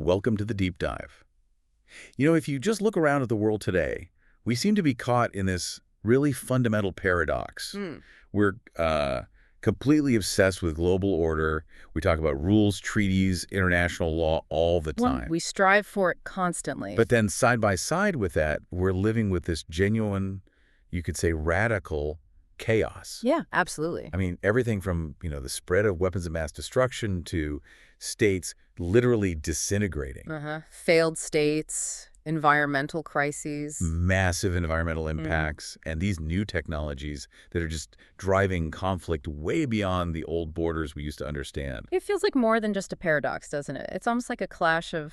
Welcome to the deep dive. If you just look around at the world today, we seem to be caught in this really fundamental paradox. Mm. We're completely obsessed with global order. We talk about rules, treaties, international law all the Well, time. we strive for it constantly. But then side by side with that, we're living with this genuine, you could say radical chaos. Yeah, absolutely. I mean, everything from, the spread of weapons of mass destruction to states literally disintegrating. Failed states, environmental crises. Massive environmental impacts, and these new technologies that are just driving conflict way beyond the old borders we used to understand. It feels like more than just a paradox, doesn't it? It's almost like a clash of,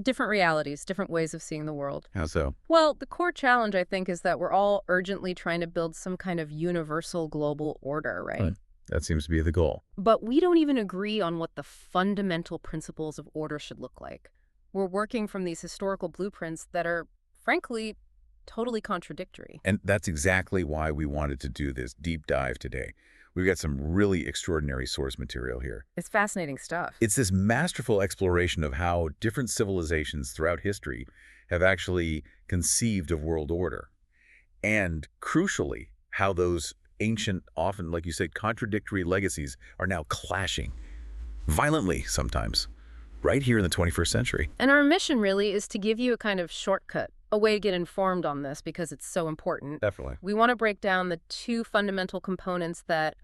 different realities, different ways of seeing the world. How so? Well, the core challenge, I think, is that we're all urgently trying to build some kind of universal global order, right? That seems to be the goal. But we don't even agree on what the fundamental principles of order should look like. We're working from these historical blueprints that are, frankly, totally contradictory. And that's exactly why we wanted to do this deep dive today. We've got some really extraordinary source material here. It's fascinating stuff. It's this masterful exploration of how different civilizations throughout history have actually conceived of world order. And crucially, how those ancient, often, like you said, contradictory legacies are now clashing, violently sometimes, right here in the 21st century. And our mission really is to give you a kind of shortcut, a way to get informed on this because it's so important. Definitely. We want to break down the two fundamental components that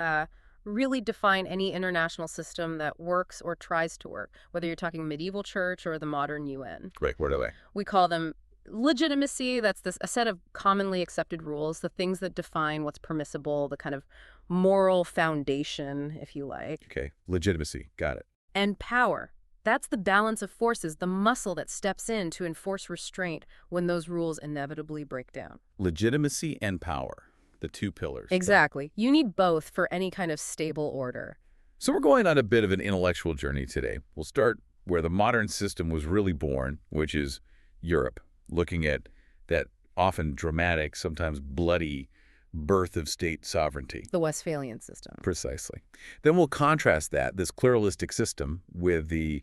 really define any international system that works or tries to work, whether you're talking medieval church or the modern UN. Great. What are they? We call them legitimacy. That's a set of commonly accepted rules, the things that define what's permissible, the kind of moral foundation, if you like. Okay. Legitimacy. Got it. And power. That's the balance of forces, the muscle that steps in to enforce restraint when those rules inevitably break down. Legitimacy and power, the two pillars. Exactly. You need both for any kind of stable order. So we're going on a bit of an intellectual journey today. We'll start where the modern system was really born, which is Europe, looking at that often dramatic, sometimes bloody birth of state sovereignty. The Westphalian system. Precisely. Then we'll contrast that, this pluralistic system, with the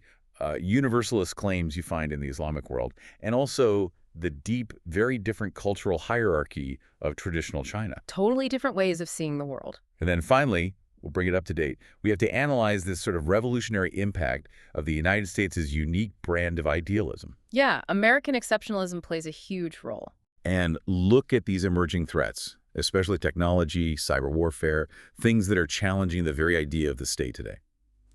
universalist claims you find in the Islamic world, and also the deep, very different cultural hierarchy of traditional China. Totally different ways of seeing the world. And then finally, we'll bring it up to date, we have to analyze this sort of revolutionary impact of the United States' unique brand of idealism. Yeah, American exceptionalism plays a huge role. And look at these emerging threats, especially technology, cyber warfare, things that are challenging the very idea of the state today.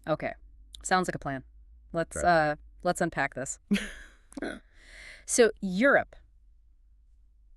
Okay, sounds like a plan. Let's unpack this. So Europe,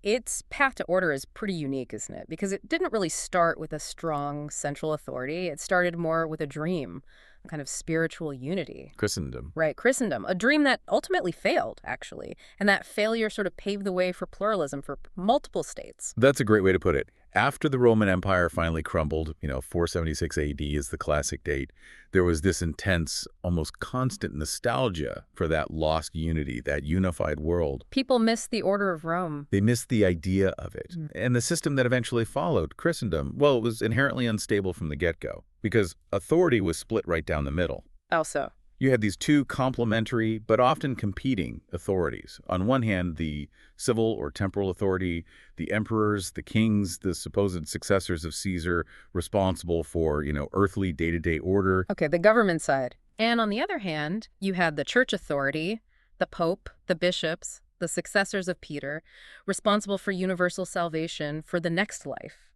its path to order is pretty unique, isn't it? Because it didn't really start with a strong central authority. It started more with a dream, a kind of spiritual unity. Christendom. Right, Christendom, a dream that ultimately failed, actually. And that failure sort of paved the way for pluralism for multiple states. That's a great way to put it. After the Roman Empire finally crumbled, 476 AD is the classic date, there was this intense, almost constant nostalgia for that lost unity, that unified world. People missed the order of Rome. They missed the idea of it. And the system that eventually followed, Christendom, well, it was inherently unstable from the get-go because authority was split right down the middle. How so? You had these two complementary but often competing authorities. On one hand, the civil or temporal authority, the emperors, the kings, the supposed successors of Caesar, responsible for, earthly day-to-day order. Okay, the government side. And on the other hand, you had the church authority, the pope, the bishops, the successors of Peter, responsible for universal salvation for the next life.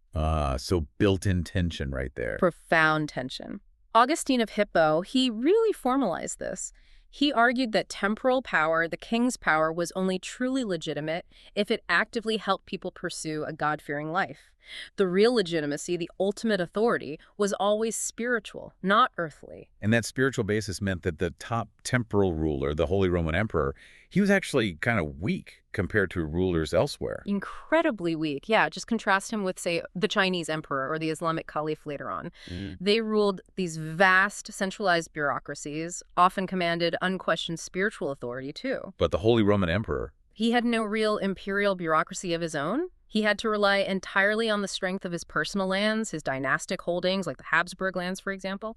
So built-in tension right there. Profound tension. Augustine of Hippo, he really formalized this. He argued that temporal power, the king's power, was only truly legitimate if it actively helped people pursue a God-fearing life. The real legitimacy, the ultimate authority, was always spiritual, not earthly. And that spiritual basis meant that the top temporal ruler, the Holy Roman Emperor, he was actually kind of weak compared to rulers elsewhere. Incredibly weak. Yeah, just contrast him with, say, the Chinese emperor or the Islamic caliph later on. They ruled these vast, centralized bureaucracies, often commanded unquestioned spiritual authority, too. But the Holy Roman Emperor, He had no real imperial bureaucracy of his own. He had to rely entirely on the strength of his personal lands, his dynastic holdings, like the Habsburg lands, for example.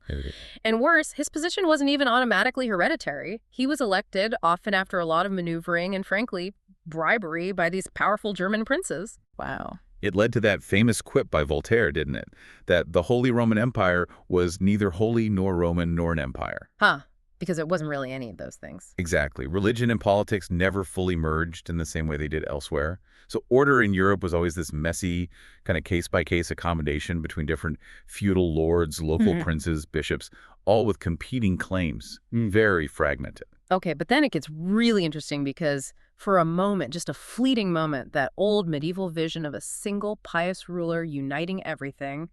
And worse, his position wasn't even automatically hereditary. He was elected, often after a lot of maneuvering and, frankly, bribery by these powerful German princes. Wow. It led to that famous quip by Voltaire, didn't it? That the Holy Roman Empire was neither holy nor Roman nor an empire. Huh. Because it wasn't really any of those things. Exactly. Religion and politics never fully merged in the same way they did elsewhere. So order in Europe was always this messy kind of case-by-case accommodation between different feudal lords, local princes, bishops, all with competing claims. Very fragmented. Okay, but then it gets really interesting because for a moment, just a fleeting moment, that old medieval vision of a single pious ruler uniting everything,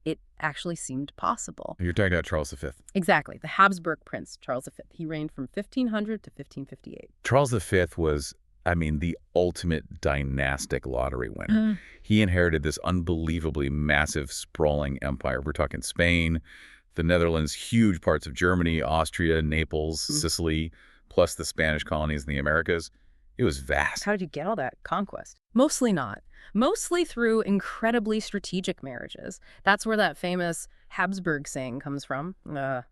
it actually seemed possible. You're talking about Charles V. Exactly. The Habsburg prince, Charles V. He reigned from 1500 to 1558. Charles V was, the ultimate dynastic lottery winner. He inherited this unbelievably massive, sprawling empire. We're talking Spain, the Netherlands, huge parts of Germany, Austria, Naples, Sicily, plus the Spanish colonies in the Americas. It was vast. How did you get all that conquest? Mostly not. Mostly through incredibly strategic marriages. That's where that famous Habsburg saying comes from.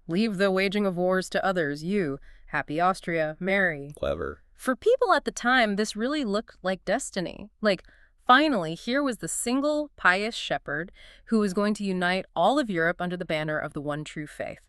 Leave the waging of wars to others, you, happy Austria, marry. Clever. For people at the time, this really looked like destiny. Like, finally, here was the single pious shepherd who was going to unite all of Europe under the banner of the one true faith.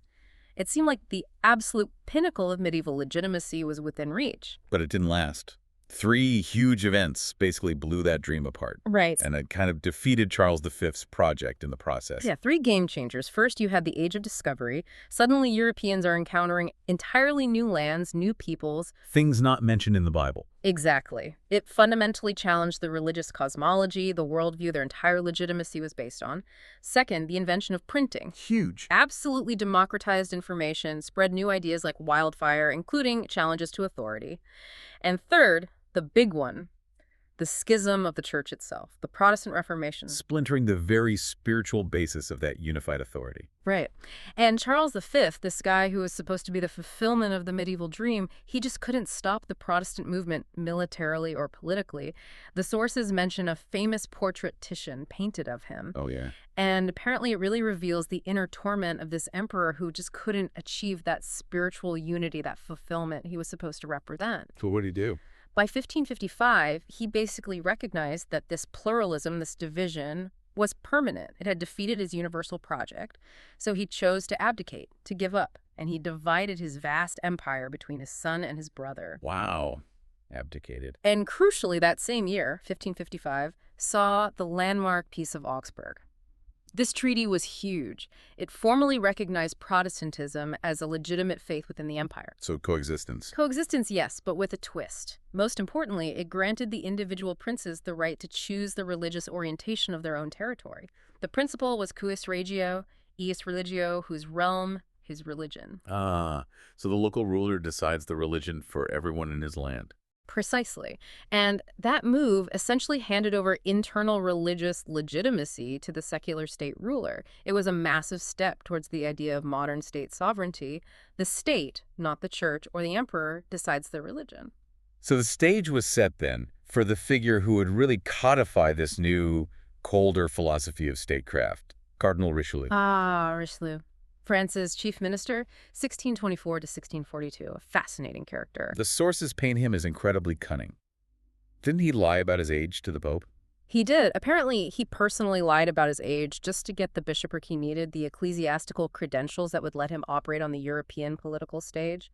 It seemed like the absolute pinnacle of medieval legitimacy was within reach. But it didn't last. 3 huge events basically blew that dream apart. Right. And it kind of defeated Charles V's project in the process. Yeah, 3 game changers. First, you had the Age of Discovery. Suddenly, Europeans are encountering entirely new lands, new peoples. Things not mentioned in the Bible. Exactly. It fundamentally challenged the religious cosmology, the worldview their entire legitimacy was based on. Second, the invention of printing. Huge. Absolutely democratized information, spread new ideas like wildfire, including challenges to authority. And third, the big one, the schism of the church itself, the Protestant Reformation. Splintering the very spiritual basis of that unified authority. Right. And Charles V, this guy who was supposed to be the fulfillment of the medieval dream, he just couldn't stop the Protestant movement militarily or politically. The sources mention a famous portrait Titian painted of him. Oh, yeah. And apparently it really reveals the inner torment of this emperor who just couldn't achieve that spiritual unity, that fulfillment he was supposed to represent. So what did he do? By 1555, he basically recognized that this pluralism, this division, was permanent. It had defeated his universal project. So he chose to abdicate, to give up, and he divided his vast empire between his son and his brother. Wow. Abdicated. And crucially, that same year, 1555, saw the landmark Peace of Augsburg. This treaty was huge. It formally recognized Protestantism as a legitimate faith within the empire. So coexistence. Coexistence, yes, but with a twist. Most importantly, it granted the individual princes the right to choose the religious orientation of their own territory. The principle was cuius regio, ius religio, whose realm, his religion. So the local ruler decides the religion for everyone in his land. Precisely. And that move essentially handed over internal religious legitimacy to the secular state ruler. It was a massive step towards the idea of modern state sovereignty. The state, not the church or the emperor, decides the religion. So the stage was set then for the figure who would really codify this new, colder philosophy of statecraft, Cardinal Richelieu. Ah, Richelieu. France's chief minister, 1624 to 1642, a fascinating character. The sources paint him as incredibly cunning. Didn't he lie about his age to the Pope? He did. Apparently, he personally lied about his age just to get the bishopric he needed, the ecclesiastical credentials that would let him operate on the European political stage.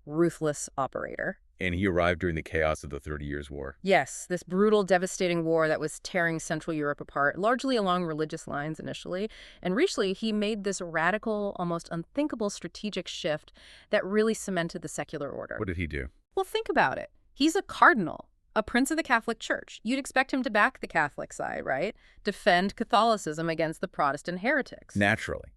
Ruthless operator. And he arrived during the chaos of the 30 Years' War. Yes, this brutal, devastating war that was tearing Central Europe apart, largely along religious lines initially. And Richelieu, he made this radical, almost unthinkable strategic shift that really cemented the secular order. What did he do? Well, think about it. He's a cardinal, a prince of the Catholic Church. You'd expect him to back the Catholic side, right? Defend Catholicism against the Protestant heretics. Naturally.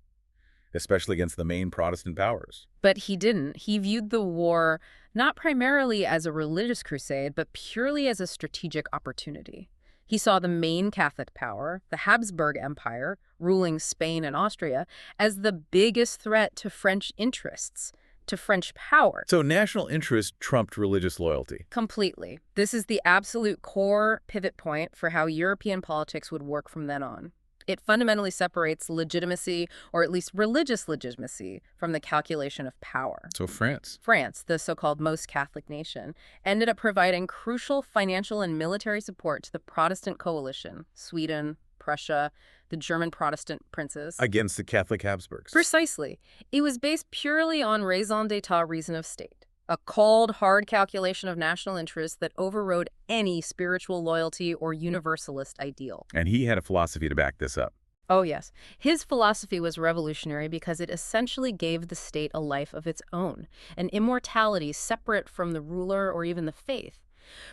Especially against the main Protestant powers. But he didn't. He viewed the war not primarily as a religious crusade, but purely as a strategic opportunity. He saw the main Catholic power, the Habsburg Empire, ruling Spain and Austria, as the biggest threat to French interests, to French power. So national interest trumped religious loyalty. Completely. This is the absolute core pivot point for how European politics would work from then on. It fundamentally separates legitimacy, or at least religious legitimacy, from the calculation of power. So France. France, the so-called most Catholic nation, ended up providing crucial financial and military support to the Protestant coalition, Sweden, Prussia, the German Protestant princes. Against the Catholic Habsburgs. Precisely. It was based purely on raison d'etat, reason of state, a cold, hard calculation of national interest that overrode any spiritual loyalty or universalist ideal. And he had a philosophy to back this up. Oh, yes. His philosophy was revolutionary because it essentially gave the state a life of its own, an immortality separate from the ruler or even the faith.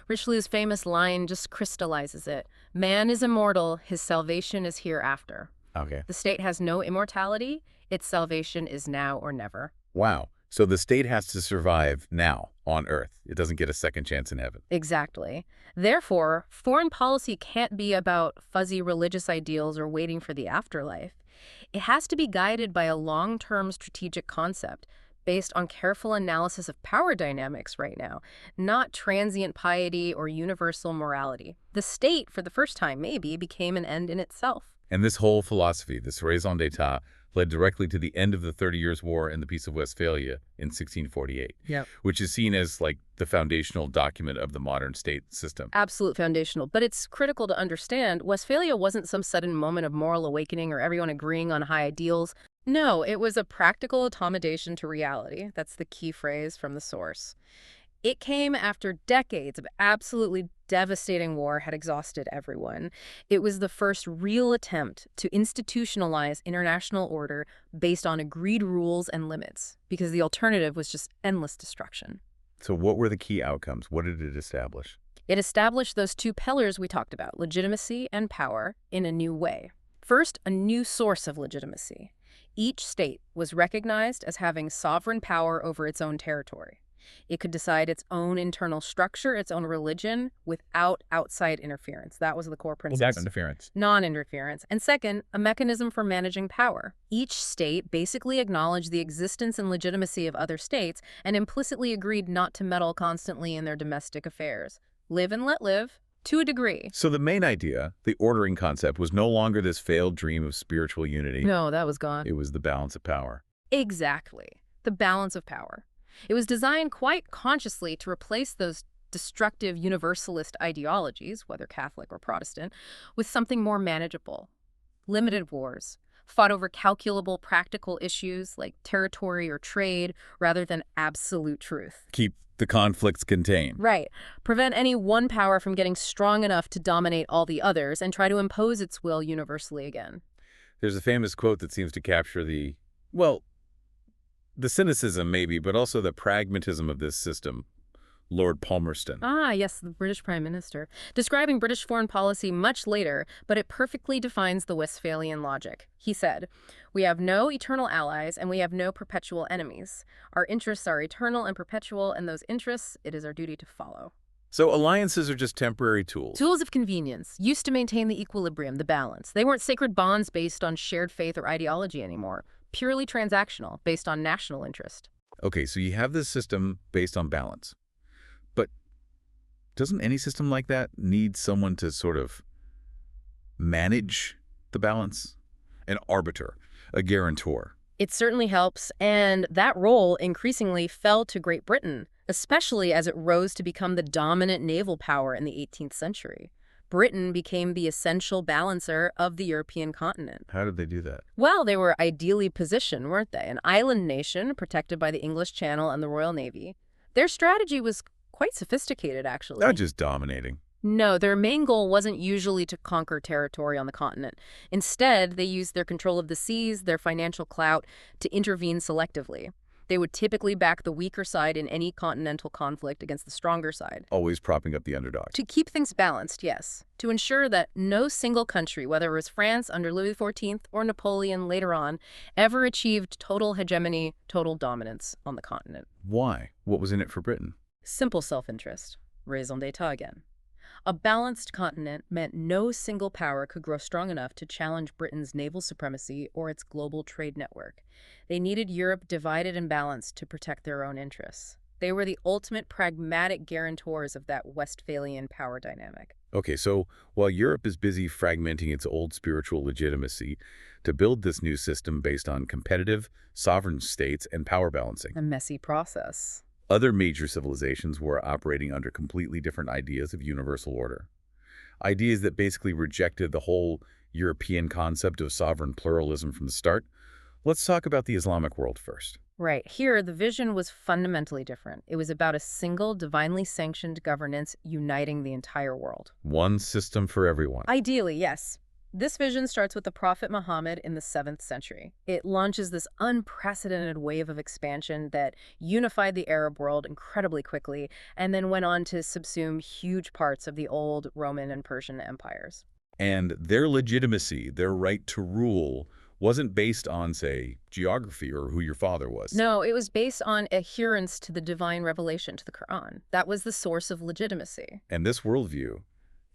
Richelieu's famous line just crystallizes it. Man is immortal, his salvation is hereafter. Okay. The state has no immortality, its salvation is now or never. Wow. So the state has to survive now on Earth. It doesn't get a second chance in heaven. Exactly. Therefore, foreign policy can't be about fuzzy religious ideals or waiting for the afterlife. It has to be guided by a long-term strategic concept based on careful analysis of power dynamics right now, not transient piety or universal morality. The state, for the first time maybe, became an end in itself. And this whole philosophy, this raison d'etat, led directly to the end of the 30 Years' War and the Peace of Westphalia in 1648, which is seen as like the foundational document of the modern state system. Absolute foundational. But it's critical to understand Westphalia wasn't some sudden moment of moral awakening or everyone agreeing on high ideals. No, it was a practical accommodation to reality. That's the key phrase from the source. It came after decades of absolutely devastating war had exhausted everyone. It was the first real attempt to institutionalize international order based on agreed rules and limits, because the alternative was just endless destruction. So what were the key outcomes? What did it establish? It established those two pillars we talked about, legitimacy and power, in a new way. First, a new source of legitimacy. Each state was recognized as having sovereign power over its own territory. It could decide its own internal structure, its own religion, without outside interference. That was the core principle. Non-interference. Non-interference. And second, a mechanism for managing power. Each state basically acknowledged the existence and legitimacy of other states and implicitly agreed not to meddle constantly in their domestic affairs. Live and let live, to a degree. So the main idea, the ordering concept, was no longer this failed dream of spiritual unity. No, that was gone. It was the balance of power. Exactly. The balance of power. It was designed quite consciously to replace those destructive universalist ideologies, whether Catholic or Protestant, with something more manageable. Limited wars, fought over calculable practical issues like territory or trade, rather than absolute truth. Keep the conflicts contained. Right. Prevent any one power from getting strong enough to dominate all the others and try to impose its will universally again. There's a famous quote that seems to capture the cynicism maybe, but also the pragmatism of this system. Lord Palmerston. Ah, yes, the British Prime Minister, describing British foreign policy much later, but it perfectly defines the Westphalian logic. He said, "We have no eternal allies and we have no perpetual enemies. Our interests are eternal and perpetual, and those interests it is our duty to follow." So alliances are just temporary tools. Tools of convenience, used to maintain the equilibrium, the balance. They weren't sacred bonds based on shared faith or ideology anymore. Purely transactional, based on national interest. Okay, so you have this system based on balance. But doesn't any system like that need someone to sort of manage the balance? An arbiter, a guarantor. It certainly helps, and that role increasingly fell to Great Britain, especially as it rose to become the dominant naval power in the 18th century. Britain became the essential balancer of the European continent. How did they do that? Well, they were ideally positioned, weren't they? An island nation protected by the English Channel and the Royal Navy. Their strategy was quite sophisticated, actually. Not just dominating. No, their main goal wasn't usually to conquer territory on the continent. Instead, they used their control of the seas, their financial clout, to intervene selectively. They would typically back the weaker side in any continental conflict against the stronger side. Always propping up the underdog. To keep things balanced, yes. To ensure that no single country, whether it was France under Louis XIV or Napoleon later on, ever achieved total hegemony, total dominance on the continent. Why? What was in it for Britain? Simple self-interest. Raison d'etat again. A balanced continent meant no single power could grow strong enough to challenge Britain's naval supremacy or its global trade network. They needed Europe divided and balanced to protect their own interests. They were the ultimate pragmatic guarantors of that Westphalian power dynamic. Okay, so while Europe is busy fragmenting its old spiritual legitimacy to build this new system based on competitive, sovereign states and power balancing, A messy process. other major civilizations were operating under completely different ideas of universal order. Ideas that basically rejected the whole European concept of sovereign pluralism from the start. Let's talk about the Islamic world first. Right. Here, the vision was fundamentally different. It was about a single, divinely sanctioned governance uniting the entire world. One system for everyone. Ideally, yes. This vision starts with the Prophet Muhammad in the 7th century. It launches this unprecedented wave of expansion that unified the Arab world incredibly quickly and then went on to subsume huge parts of the old Roman and Persian empires. And their legitimacy, their right to rule, wasn't based on, say, geography or who your father was. No, it was based on adherence to the divine revelation, to the Quran. That was the source of legitimacy. And this worldview,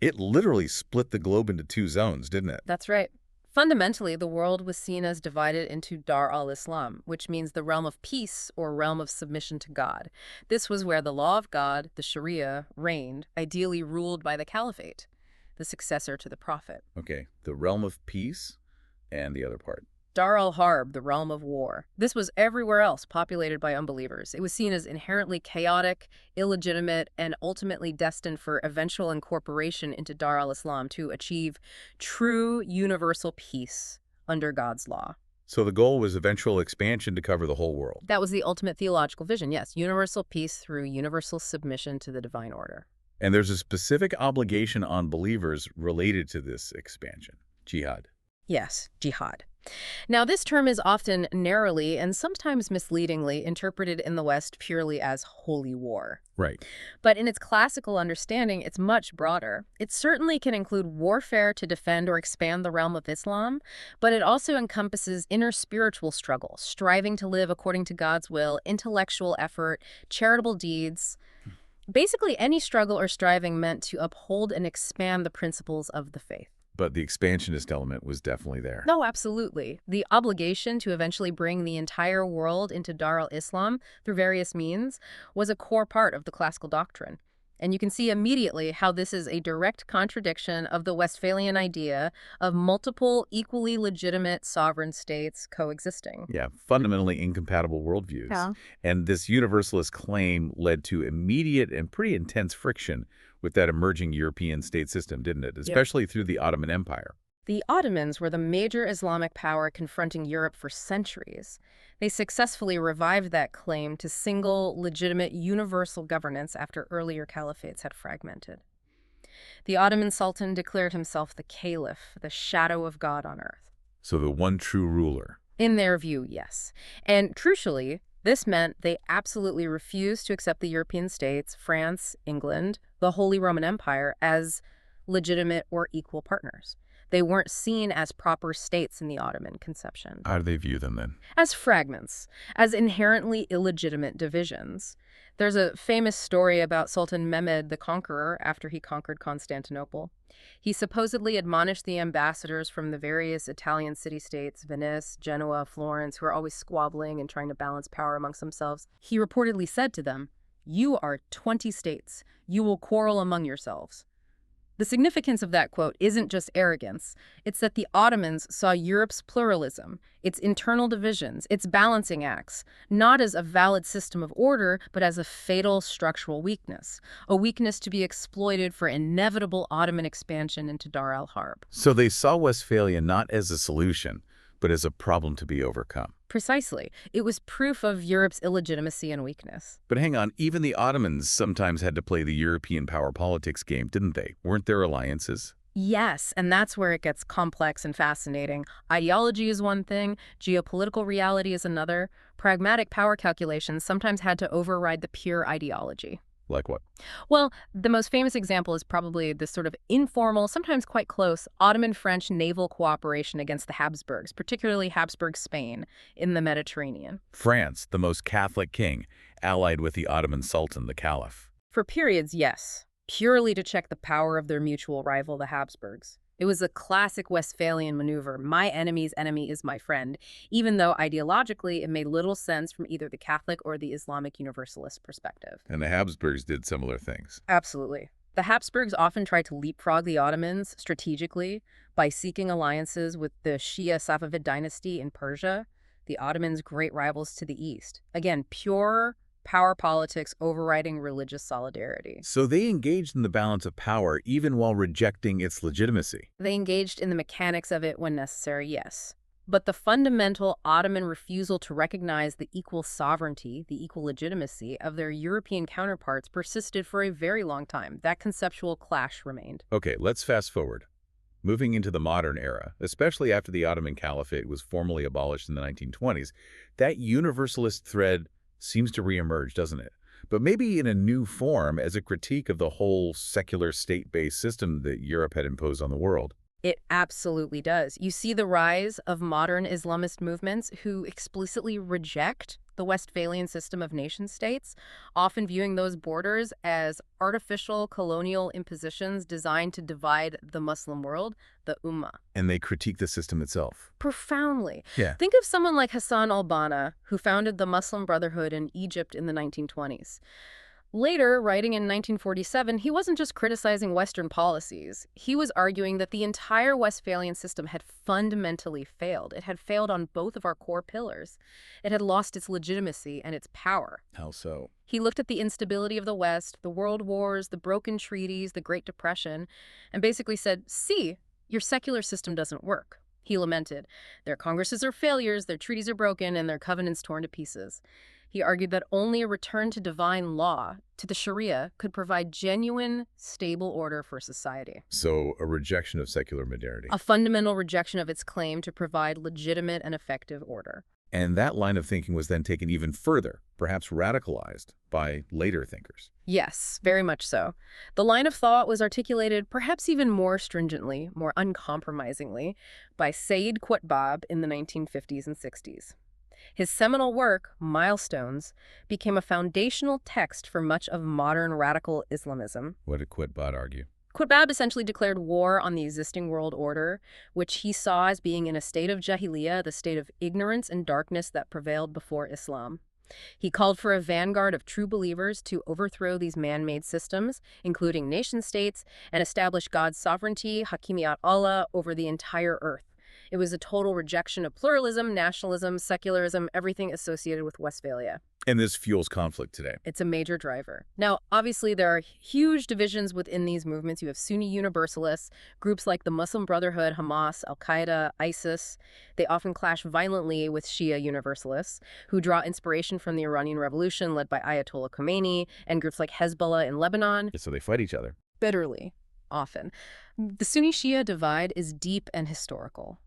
it literally split the globe into two zones, didn't it? That's right. Fundamentally, the world was seen as divided into Dar al-Islam, which means the realm of peace or realm of submission to God. This was where the law of God, the Sharia, reigned, ideally ruled by the Caliphate, the successor to the Prophet. Okay, the realm of peace and the other part. Dar al-Harb, the realm of war. This was everywhere else populated by unbelievers. It was seen as inherently chaotic, illegitimate, and ultimately destined for eventual incorporation into Dar al-Islam to achieve true universal peace under God's law. So the goal was eventual expansion to cover the whole world. That was the ultimate theological vision, yes. Universal peace through universal submission to the divine order. And there's a specific obligation on believers related to this expansion. Jihad. Yes, jihad. Now, this term is often narrowly and sometimes misleadingly interpreted in the West purely as holy war. Right. But in its classical understanding, it's much broader. It certainly can include warfare to defend or expand the realm of Islam, but it also encompasses inner spiritual struggle, striving to live according to God's will, intellectual effort, charitable deeds. Basically, any struggle or striving meant to uphold and expand the principles of the faith. But the expansionist element was definitely there. No, absolutely. The obligation to eventually bring the entire world into Dar al-Islam through various means was a core part of the classical doctrine. And you can see immediately how this is a direct contradiction of the Westphalian idea of multiple, equally legitimate sovereign states coexisting. Yeah, fundamentally incompatible worldviews. Yeah. And this universalist claim led to immediate and pretty intense friction with that emerging European state system, didn't it? Especially through the Ottoman Empire. The Ottomans were the major Islamic power confronting Europe for centuries. They successfully revived that claim to single, legitimate, universal governance after earlier caliphates had fragmented. The Ottoman Sultan declared himself the caliph, the shadow of God on earth. So the one true ruler. In their view, yes. And crucially, this meant they absolutely refused to accept the European states, France, England, the Holy Roman Empire, as legitimate or equal partners. They weren't seen as proper states in the Ottoman conception. How do they view them then? As fragments, as inherently illegitimate divisions. There's a famous story about Sultan Mehmed the Conqueror after he conquered Constantinople. He supposedly admonished the ambassadors from the various Italian city-states, Venice, Genoa, Florence, who are always squabbling and trying to balance power amongst themselves. He reportedly said to them, "You are 20 states. You will quarrel among yourselves." The significance of that quote isn't just arrogance. It's that the Ottomans saw Europe's pluralism, its internal divisions, its balancing acts, not as a valid system of order, but as a fatal structural weakness, a weakness to be exploited for inevitable Ottoman expansion into Dar al-Harb. So they saw Westphalia not as a solution, but as a problem to be overcome. Precisely. It was proof of Europe's illegitimacy and weakness. But hang on, even the Ottomans sometimes had to play the European power politics game, didn't they? Weren't there alliances? Yes, and that's where it gets complex and fascinating. Ideology is one thing, geopolitical reality is another. Pragmatic power calculations sometimes had to override the pure ideology. Like what? Well, the most famous example is probably this sort of informal, sometimes quite close, Ottoman-French naval cooperation against the Habsburgs, particularly Habsburg Spain, in the Mediterranean. France, the most Catholic king, allied with the Ottoman Sultan, the Caliph. For periods, yes. purely to check the power of their mutual rival, the Habsburgs. It was a classic Westphalian maneuver. My enemy's enemy is my friend, even though ideologically it made little sense from either the Catholic or the Islamic Universalist perspective. And the Habsburgs did similar things. Absolutely. The Habsburgs often tried to leapfrog the Ottomans strategically by seeking alliances with the Shia Safavid dynasty in Persia, the Ottomans' great rivals to the east. Again, pure power politics overriding religious solidarity. So they engaged in the balance of power even while rejecting its legitimacy. They engaged in the mechanics of it when necessary, yes. But the fundamental Ottoman refusal to recognize the equal sovereignty, the equal legitimacy of their European counterparts persisted for a very long time. That conceptual clash remained. Okay, let's fast forward. Moving into the modern era, especially after the Ottoman Caliphate was formally abolished in the 1920s, that universalist thread seems to reemerge, doesn't it? But maybe in a new form as a critique of the whole secular state-based system that Europe had imposed on the world. It absolutely does. You see the rise of modern Islamist movements who explicitly reject the Westphalian system of nation-states, often viewing those borders as artificial colonial impositions designed to divide the Muslim world, the Ummah. And they critique the system itself. Profoundly. Yeah. Think of someone like Hassan al-Banna, who founded the Muslim Brotherhood in Egypt in the 1920s. Later, writing in 1947, he wasn't just criticizing Western policies. He was arguing that the entire Westphalian system had fundamentally failed. It had failed on both of our core pillars. It had lost its legitimacy and its power. How so? He looked at the instability of the West, the world wars, the broken treaties, the Great Depression, and basically said, see, your secular system doesn't work. He lamented, their congresses are failures, their treaties are broken, and their covenants torn to pieces. He argued that only a return to divine law, to the Sharia, could provide genuine, stable order for society. So a rejection of secular modernity. A fundamental rejection of its claim to provide legitimate and effective order. And that line of thinking was then taken even further, perhaps radicalized by later thinkers. Yes, very much so. The line of thought was articulated perhaps even more stringently, more uncompromisingly, by Sayyid Qutb in the 1950s and 60s. His seminal work, Milestones, became a foundational text for much of modern radical Islamism. What did Qutb argue? Qutb essentially declared war on the existing world order, which he saw as being in a state of jahiliyyah, the state of ignorance and darkness that prevailed before Islam. He called for a vanguard of true believers to overthrow these man-made systems, including nation-states, and establish God's sovereignty, Hakimiyat Allah, over the entire earth. It was a total rejection of pluralism, nationalism, secularism, everything associated with Westphalia. And this fuels conflict today. It's a major driver. Now, obviously, there are huge divisions within these movements. You have Sunni Universalists, groups like the Muslim Brotherhood, Hamas, Al-Qaeda, ISIS. They often clash violently with Shia Universalists, who draw inspiration from the Iranian Revolution led by Ayatollah Khomeini, and groups like Hezbollah in Lebanon. So they fight each other. Bitterly, often. The Sunni-Shia divide is deep and historical.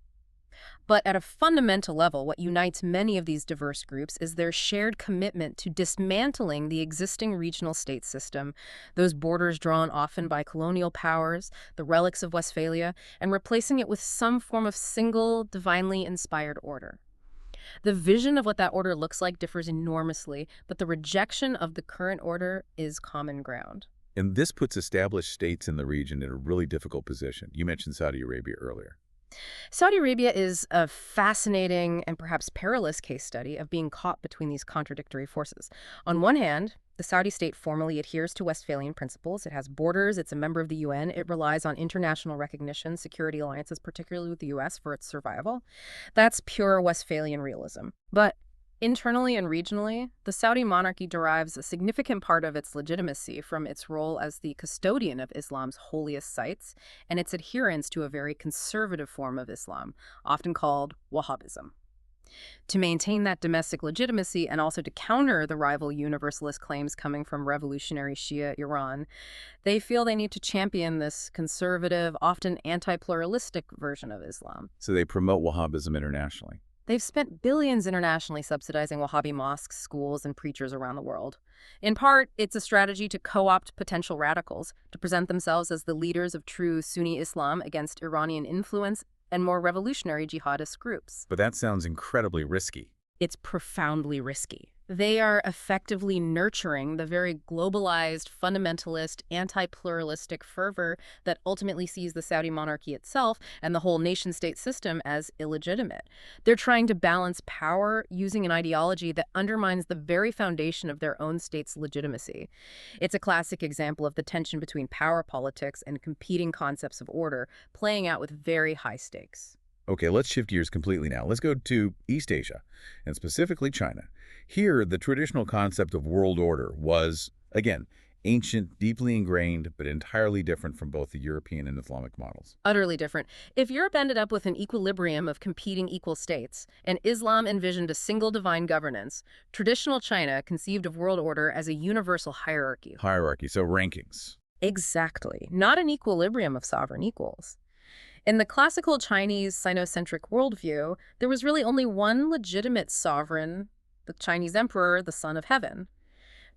But at a fundamental level, what unites many of these diverse groups is their shared commitment to dismantling the existing regional state system, those borders drawn often by colonial powers, the relics of Westphalia, and replacing it with some form of single, divinely inspired order. The vision of what that order looks like differs enormously, but the rejection of the current order is common ground. And this puts established states in the region in a really difficult position. You mentioned Saudi Arabia earlier. Saudi Arabia is a fascinating and perhaps perilous case study of being caught between these contradictory forces. On one hand, the Saudi state formally adheres to Westphalian principles. It has borders, it's a member of the UN, it relies on international recognition, security alliances, particularly with the US, for its survival. That's pure Westphalian realism. But internally and regionally, the Saudi monarchy derives a significant part of its legitimacy from its role as the custodian of Islam's holiest sites and its adherence to a very conservative form of Islam, often called Wahhabism. To maintain that domestic legitimacy and also to counter the rival universalist claims coming from revolutionary Shia Iran, they feel they need to champion this conservative, often anti-pluralistic version of Islam. So they promote Wahhabism internationally. They've spent billions internationally subsidizing Wahhabi mosques, schools, and preachers around the world. In part, it's a strategy to co-opt potential radicals, to present themselves as the leaders of true Sunni Islam against Iranian influence and more revolutionary jihadist groups. But that sounds incredibly risky. It's profoundly risky. They are effectively nurturing the very globalized, fundamentalist, anti-pluralistic fervor that ultimately sees the Saudi monarchy itself and the whole nation-state system as illegitimate. They're trying to balance power using an ideology that undermines the very foundation of their own state's legitimacy. It's a classic example of the tension between power politics and competing concepts of order, playing out with very high stakes. Okay, let's shift gears completely now. Let's go to East Asia, and specifically China. Here, the traditional concept of world order was, again, ancient, deeply ingrained, but entirely different from both the European and Islamic models. Utterly different. If Europe ended up with an equilibrium of competing equal states, and Islam envisioned a single divine governance, traditional China conceived of world order as a universal hierarchy. Hierarchy, so rankings. Exactly. Not an equilibrium of sovereign equals. In the classical Chinese Sinocentric worldview, there was really only one legitimate sovereign, the Chinese emperor, the son of heaven.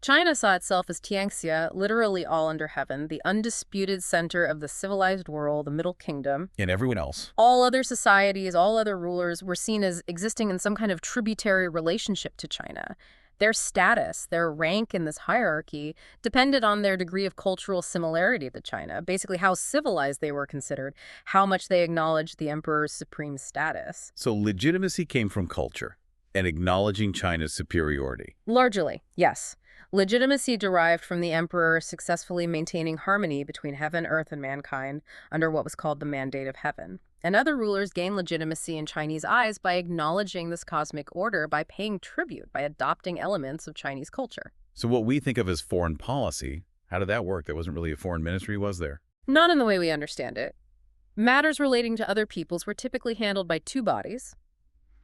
China saw itself as Tianxia, literally all under heaven, the undisputed center of the civilized world, the Middle Kingdom. And everyone else. All other societies, all other rulers were seen as existing in some kind of tributary relationship to China. Their status, their rank in this hierarchy, depended on their degree of cultural similarity to China, basically how civilized they were considered, how much they acknowledged the emperor's supreme status. So legitimacy came from culture and acknowledging China's superiority. Largely, yes. Legitimacy derived from the emperor successfully maintaining harmony between heaven, earth, and mankind under what was called the Mandate of Heaven. And other rulers gained legitimacy in Chinese eyes by acknowledging this cosmic order, by paying tribute, by adopting elements of Chinese culture. So what we think of as foreign policy, how did that work? There wasn't really a foreign ministry, was there? Not in the way we understand it. Matters relating to other peoples were typically handled by two bodies: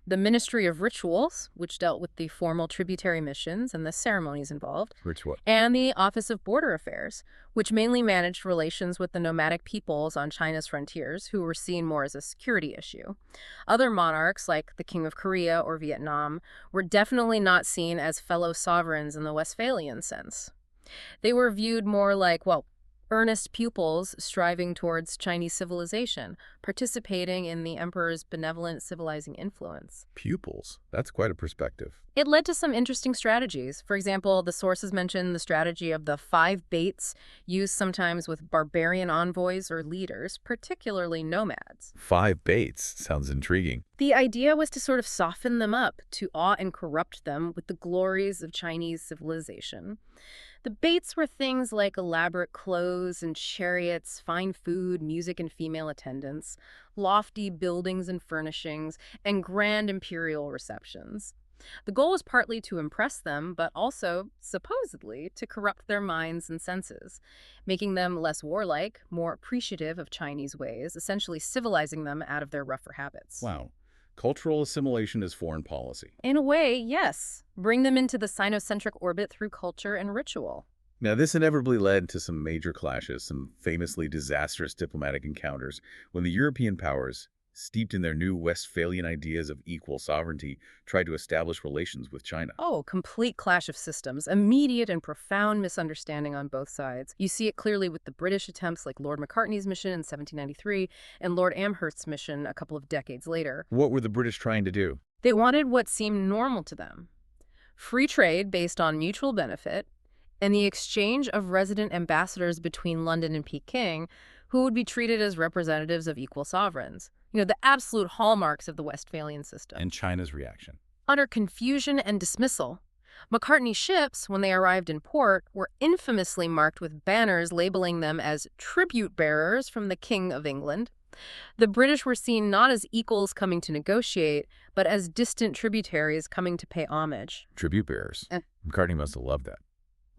the Ministry of Rituals, which dealt with the formal tributary missions and the ceremonies involved, Ritual. and the Office of Border Affairs, which mainly managed relations with the nomadic peoples on China's frontiers, who were seen more as a security issue. Other monarchs, like the King of Korea or Vietnam, were definitely not seen as fellow sovereigns in the Westphalian sense. They were viewed more like, well, earnest pupils striving towards Chinese civilization, participating in the emperor's benevolent civilizing influence. Pupils. That's quite a perspective. It led to some interesting strategies. For example, the sources mention the strategy of the 5 baits, used sometimes with barbarian envoys or leaders, particularly nomads. 5 baits. Sounds intriguing. The idea was to sort of soften them up, to awe and corrupt them with the glories of Chinese civilization. The baits were things like elaborate clothes and chariots, fine food, music and female attendants, lofty buildings and furnishings, and grand imperial receptions. The goal was partly to impress them, but also, supposedly, to corrupt their minds and senses, making them less warlike, more appreciative of Chinese ways, essentially civilizing them out of their rougher habits. Wow. Cultural assimilation is foreign policy. In a way, yes. Bring them into the Sinocentric orbit through culture and ritual. Now, this inevitably led to some major clashes, some famously disastrous diplomatic encounters, when the European powers, steeped in their new Westphalian ideas of equal sovereignty, tried to establish relations with China. Oh, complete clash of systems, immediate and profound misunderstanding on both sides. You see it clearly with the British attempts like Lord Macartney's mission in 1793 and Lord Amherst's mission a couple of decades later. What were the British trying to do? They wanted what seemed normal to them: free trade based on mutual benefit, and the exchange of resident ambassadors between London and Peking, who would be treated as representatives of equal sovereigns. You know, the absolute hallmarks of the Westphalian system. And China's reaction. Utter confusion and dismissal. Macartney's ships, when they arrived in port, were infamously marked with banners labeling them as tribute bearers from the King of England. The British were seen not as equals coming to negotiate, but as distant tributaries coming to pay homage. Tribute bearers. McCartney must have loved that.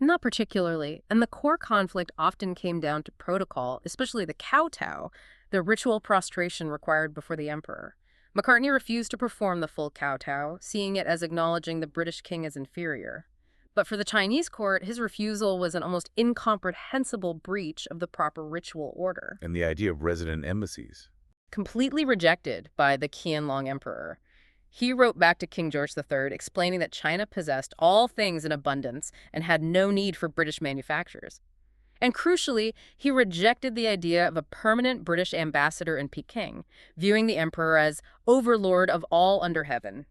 Not particularly, and the core conflict often came down to protocol, especially the kowtow, the ritual prostration required before the emperor. Macartney refused to perform the full kowtow, seeing it as acknowledging the British king as inferior. But for the Chinese court, his refusal was an almost incomprehensible breach of the proper ritual order. And the idea of resident embassies. Completely rejected by the Qianlong emperor. He wrote back to King George III, explaining that China possessed all things in abundance and had no need for British manufacturers. And crucially, he rejected the idea of a permanent British ambassador in Peking, viewing the emperor as overlord of all under heaven.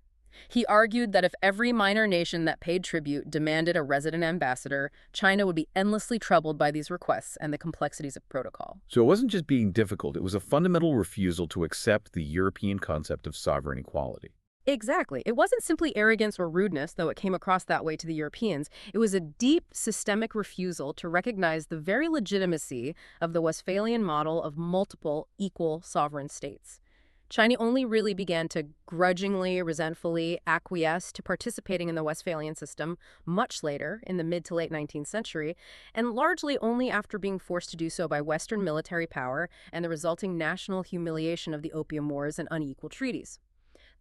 He argued that if every minor nation that paid tribute demanded a resident ambassador, China would be endlessly troubled by these requests and the complexities of protocol. So it wasn't just being difficult, it was a fundamental refusal to accept the European concept of sovereign equality. Exactly. It wasn't simply arrogance or rudeness, though it came across that way to the Europeans. It was a deep, systemic refusal to recognize the very legitimacy of the Westphalian model of multiple, equal sovereign states. China only really began to grudgingly, resentfully acquiesce to participating in the Westphalian system much later, in the mid to late 19th century, and largely only after being forced to do so by Western military power and the resulting national humiliation of the Opium Wars and unequal treaties.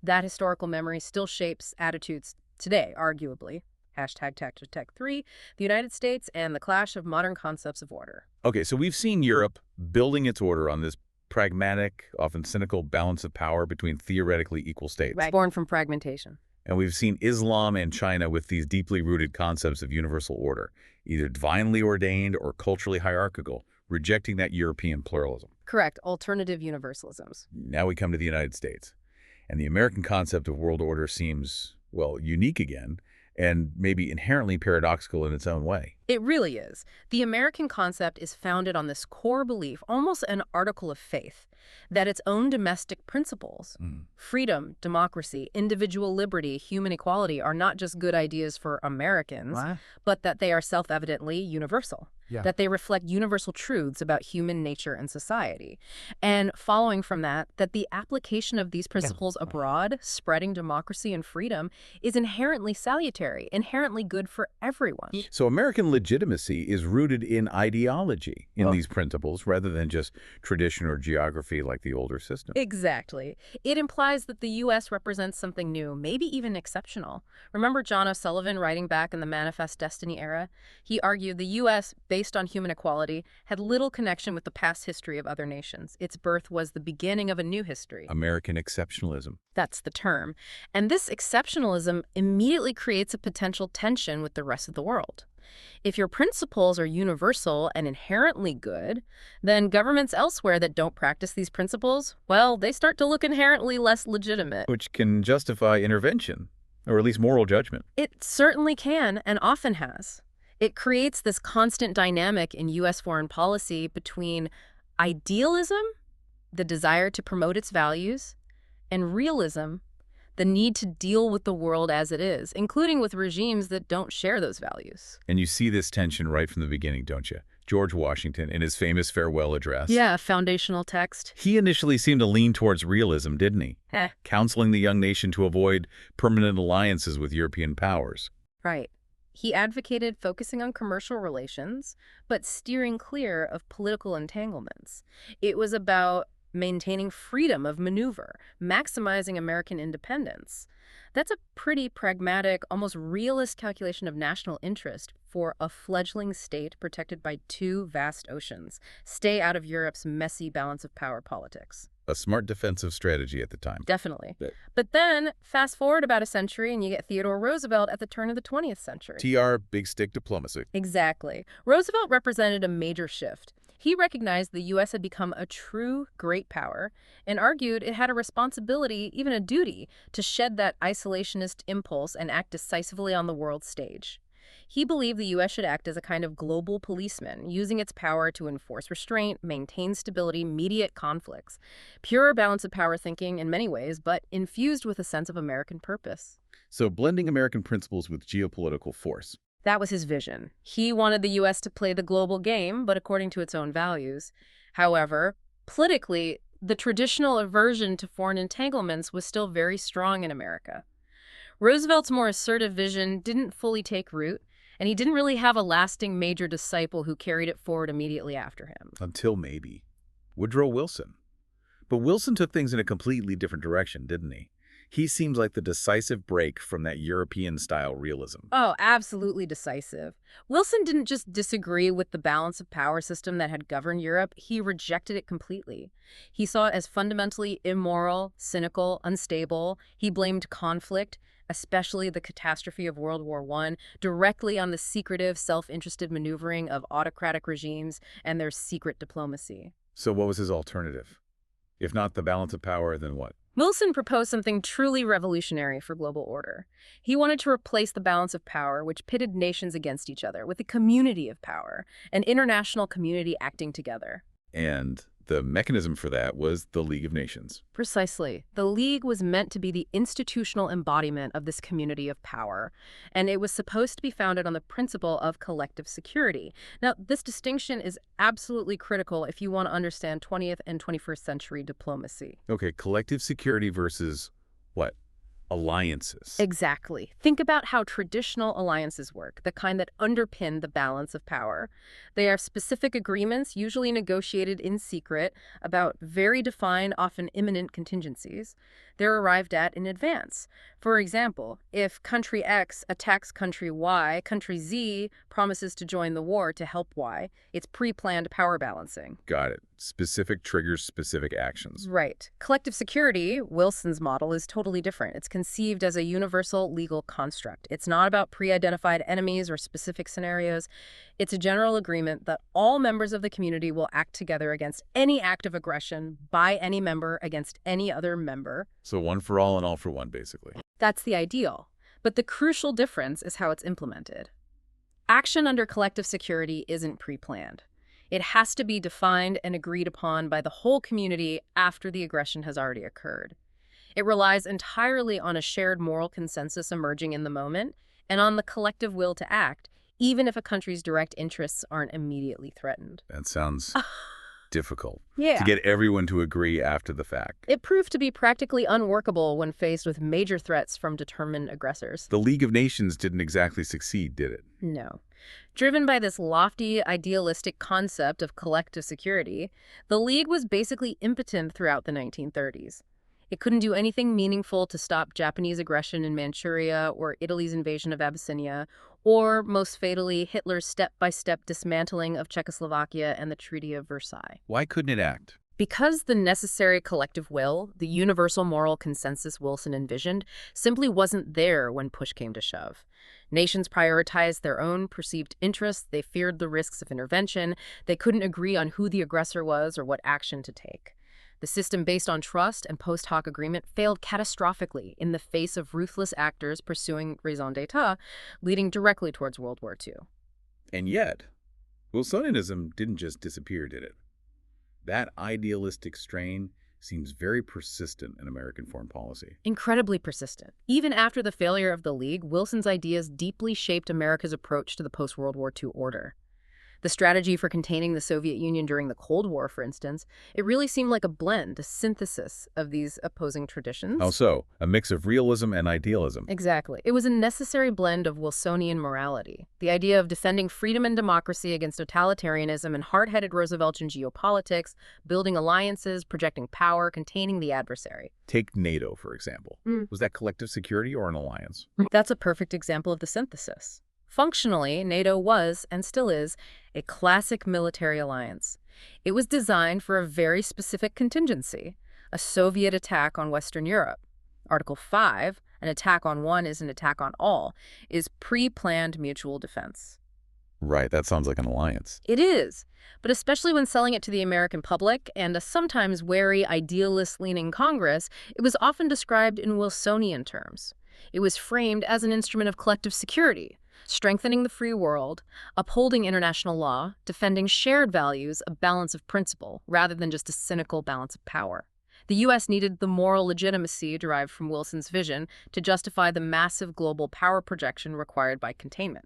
That historical memory still shapes attitudes today, arguably. Hashtag Tech 3, the United States, and the clash of modern concepts of order. Okay, so we've seen Europe building its order on this pragmatic, often cynical balance of power between theoretically equal states. Right. Born from fragmentation. And we've seen Islam and China with these deeply rooted concepts of universal order, either divinely ordained or culturally hierarchical, rejecting that European pluralism. Correct. Alternative universalisms. Now we come to the United States. And the American concept of world order seems, well, unique again, and maybe inherently paradoxical in its own way. It really is. The American concept is founded on this core belief, almost an article of faith, that its own domestic principles, freedom, democracy, individual liberty, human equality, are not just good ideas for Americans, but that they are self-evidently universal. That they reflect universal truths about human nature and society. And following from that the application of these principles abroad, spreading democracy and freedom, is inherently salutary, inherently good for everyone. So American legitimacy is rooted in ideology in these principles rather than just tradition or geography like the older system. Exactly. It implies that the U.S. represents something new, maybe even exceptional. Remember John O'Sullivan writing back in the Manifest Destiny era? He argued the U.S., based on human equality, had little connection with the past history of other nations. Its birth was the beginning of a new history. American exceptionalism. That's the term. And this exceptionalism immediately creates a potential tension with the rest of the world. If your principles are universal and inherently good, then governments elsewhere that don't practice these principles, well, they start to look inherently less legitimate. Which can justify intervention, or at least moral judgment. It certainly can, and often has. It creates this constant dynamic in U.S. foreign policy between idealism, the desire to promote its values, and realism, the need to deal with the world as it is, including with regimes that don't share those values. And you see this tension right from the beginning, don't you? George Washington, in his famous farewell address. Yeah, foundational text. He initially seemed to lean towards realism, didn't he? Counseling the young nation to avoid permanent alliances with European powers. Right. He advocated focusing on commercial relations, but steering clear of political entanglements. It was about maintaining freedom of maneuver, maximizing American independence. That's a pretty pragmatic, almost realist calculation of national interest for a fledgling state protected by two vast oceans. Stay out of Europe's messy balance of power politics. A smart defensive strategy at the time. Definitely. But then, fast forward about a century and you get Theodore Roosevelt at the turn of the 20th century. TR, big stick diplomacy. Exactly. Roosevelt represented a major shift. He recognized the U.S. had become a true great power and argued it had a responsibility, even a duty, to shed that isolationist impulse and act decisively on the world stage. He believed the U.S. should act as a kind of global policeman, using its power to enforce restraint, maintain stability, mediate conflicts. Pure balance of power thinking in many ways, but infused with a sense of American purpose. So blending American principles with geopolitical force. That was his vision. He wanted the U.S. to play the global game, but according to its own values. However, politically, the traditional aversion to foreign entanglements was still very strong in America. Roosevelt's more assertive vision didn't fully take root, and he didn't really have a lasting major disciple who carried it forward immediately after him. Until maybe Woodrow Wilson. But Wilson took things in a completely different direction, didn't he? He seems like the decisive break from that European-style realism. Oh, absolutely decisive. Wilson didn't just disagree with the balance of power system that had governed Europe, he rejected it completely. He saw it as fundamentally immoral, cynical, unstable. He blamed conflict, especially the catastrophe of World War I, directly on the secretive, self-interested maneuvering of autocratic regimes and their secret diplomacy. So what was his alternative? If not the balance of power, then what? Wilson proposed something truly revolutionary for global order. He wanted to replace the balance of power, which pitted nations against each other, with a community of power, an international community acting together. And the mechanism for that was the League of Nations. Precisely. The League was meant to be the institutional embodiment of this community of power, and it was supposed to be founded on the principle of collective security. Now, this distinction is absolutely critical if you want to understand 20th and 21st century diplomacy. Okay, collective security versus what? Alliances. Exactly. Think about how traditional alliances work, the kind that underpin the balance of power. They are specific agreements, usually negotiated in secret, about very defined, often imminent contingencies. They're arrived at in advance. For example, if country X attacks country Y, country Z promises to join the war to help Y. It's pre-planned power balancing. Got it. Specific triggers specific actions. Right. Collective security, Wilson's model, is totally different. It's conceived as a universal legal construct. It's not about pre-identified enemies or specific scenarios. It's a general agreement that all members of the community will act together against any act of aggression by any member against any other member. So one for all and all for one, basically. That's the ideal. But the crucial difference is how it's implemented. Action under collective security isn't pre-planned. It has to be defined and agreed upon by the whole community after the aggression has already occurred. It relies entirely on a shared moral consensus emerging in the moment and on the collective will to act, even if a country's direct interests aren't immediately threatened. That sounds difficult. Yeah. To get everyone to agree after the fact. It proved to be practically unworkable when faced with major threats from determined aggressors. The League of Nations didn't exactly succeed, did it? No. Driven by this lofty, idealistic concept of collective security, the League was basically impotent throughout the 1930s. It couldn't do anything meaningful to stop Japanese aggression in Manchuria or Italy's invasion of Abyssinia, or, most fatally, Hitler's step-by-step dismantling of Czechoslovakia and the Treaty of Versailles. Why couldn't it act? Because the necessary collective will, the universal moral consensus Wilson envisioned, simply wasn't there when push came to shove. Nations prioritized their own perceived interests, they feared the risks of intervention, they couldn't agree on who the aggressor was or what action to take. The system based on trust and post hoc agreement failed catastrophically in the face of ruthless actors pursuing raison d'etat, leading directly towards World War II. And yet, Wilsonianism didn't just disappear, did it? That idealistic strain seems very persistent in American foreign policy. Incredibly persistent. Even after the failure of the League, Wilson's ideas deeply shaped America's approach to the post-World War II order. The strategy for containing the Soviet Union during the Cold War, for instance, it really seemed like a blend, a synthesis of these opposing traditions. How so? A mix of realism and idealism. Exactly. It was a necessary blend of Wilsonian morality, the idea of defending freedom and democracy against totalitarianism and hard-headed Rooseveltian geopolitics, building alliances, projecting power, containing the adversary. Take NATO, for example. Was that collective security or an alliance? That's a perfect example of the synthesis. Functionally, NATO was, and still is, a classic military alliance. It was designed for a very specific contingency, a Soviet attack on Western Europe. Article 5, an attack on one is an attack on all, is pre-planned mutual defense. Right, that sounds like an alliance. It is, but especially when selling it to the American public and a sometimes wary, idealist-leaning Congress, it was often described in Wilsonian terms. It was framed as an instrument of collective security, strengthening the free world, upholding international law, defending shared values, a balance of principle, rather than just a cynical balance of power. The U.S. needed the moral legitimacy derived from Wilson's vision to justify the massive global power projection required by containment.